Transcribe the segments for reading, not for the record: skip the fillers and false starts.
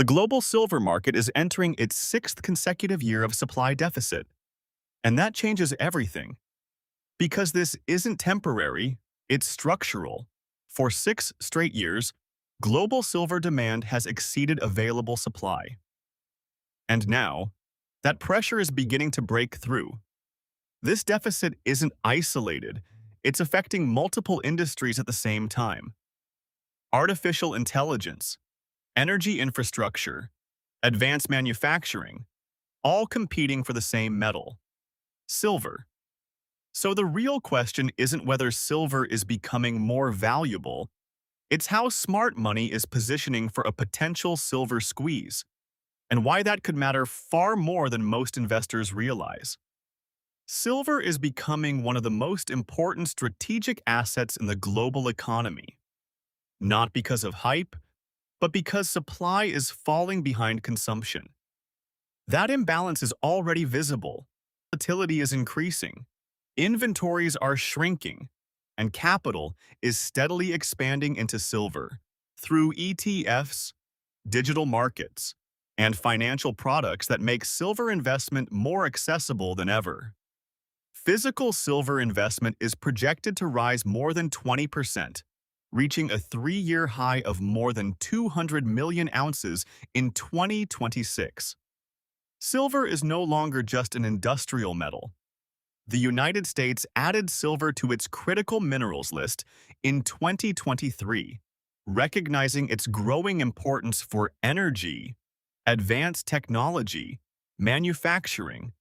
The global silver market is entering its sixth consecutive year of supply deficit, and that changes everything. Because this isn't temporary, it's structural. For 6 straight years, global silver demand has exceeded available supply. And now, that pressure is beginning to break through. This deficit isn't isolated, it's affecting multiple industries at the same time. Artificial intelligence, energy infrastructure, advanced manufacturing, all competing for the same metal, silver. So the real question isn't whether silver is becoming more valuable, it's how smart money is positioning for a potential silver squeeze, and why that could matter far more than most investors realize. Silver is becoming one of the most important strategic assets in the global economy, not because of hype, but because supply is falling behind consumption. That imbalance is already visible. Volatility is increasing, inventories are shrinking, and capital is steadily expanding into silver through ETFs, digital markets, and financial products that make silver investment more accessible than ever. Physical silver investment is projected to rise more than 20%, reaching a 3-year high of more than 200 million ounces in 2026. Silver is no longer just an industrial metal. The United States added silver to its critical minerals list in 2023, recognizing its growing importance for energy, advanced technology, manufacturing,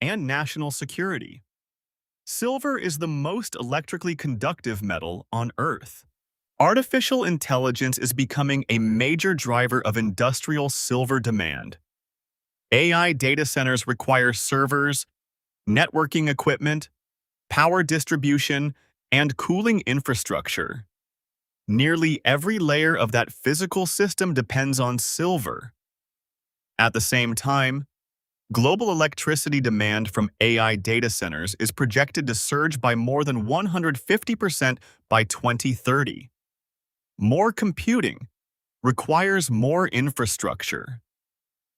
and national security. Silver is the most electrically conductive metal on Earth. Artificial intelligence is becoming a major driver of industrial silver demand. AI data centers require servers, networking equipment, power distribution, and cooling infrastructure. Nearly every layer of that physical system depends on silver. At the same time, global electricity demand from AI data centers is projected to surge by more than 150% by 2030. More computing requires more infrastructure.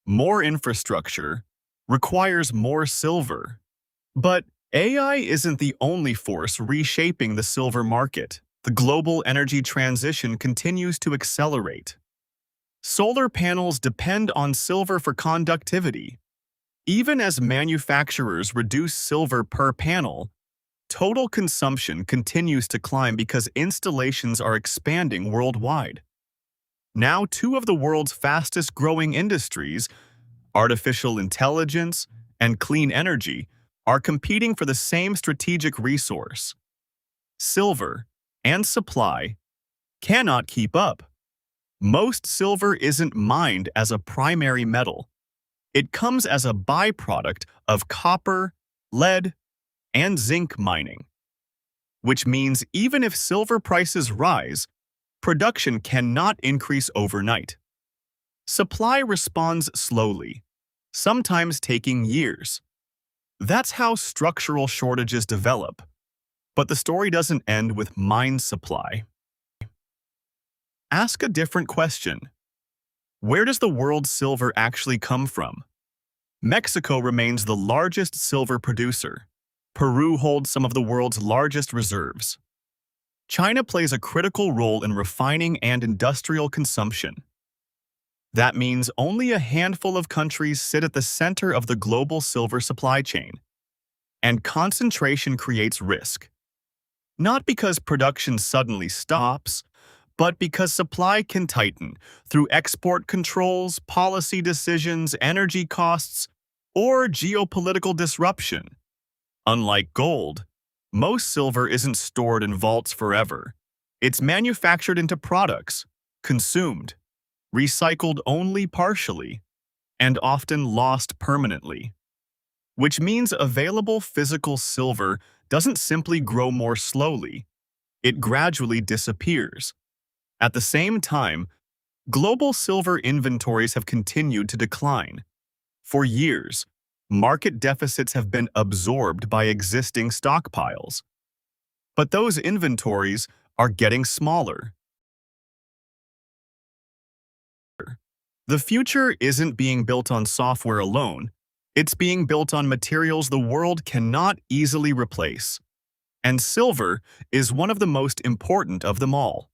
More infrastructure requires more silver. But AI isn't the only force reshaping the silver market. The global energy transition continues to accelerate. Solar panels depend on silver for conductivity. Even as manufacturers reduce silver per panel, total consumption continues to climb because installations are expanding worldwide. Now, two of the world's fastest-growing industries, artificial intelligence and clean energy, are competing for the same strategic resource. Silver and supply cannot keep up. Most silver isn't mined as a primary metal. It comes as a byproduct of copper, lead, and zinc mining, which means even if silver prices rise, production cannot increase overnight. Supply responds slowly, sometimes taking years. That's how structural shortages develop. But the story doesn't end with mine supply. Ask a different question. Where does the world's silver actually come from? Mexico remains the largest silver producer. Peru holds some of the world's largest reserves. China plays a critical role in refining and industrial consumption. That means only a handful of countries sit at the center of the global silver supply chain. And concentration creates risk. Not because production suddenly stops, but because supply can tighten through export controls, policy decisions, energy costs, or geopolitical disruption. Unlike gold, most silver isn't stored in vaults forever. It's manufactured into products, consumed, recycled only partially, and often lost permanently. Which means available physical silver doesn't simply grow more slowly, it gradually disappears. At the same time, global silver inventories have continued to decline. For years, market deficits have been absorbed by existing stockpiles. But those inventories are getting smaller. The future isn't being built on software alone. It's being built on materials the world cannot easily replace. And silver is one of the most important of them all.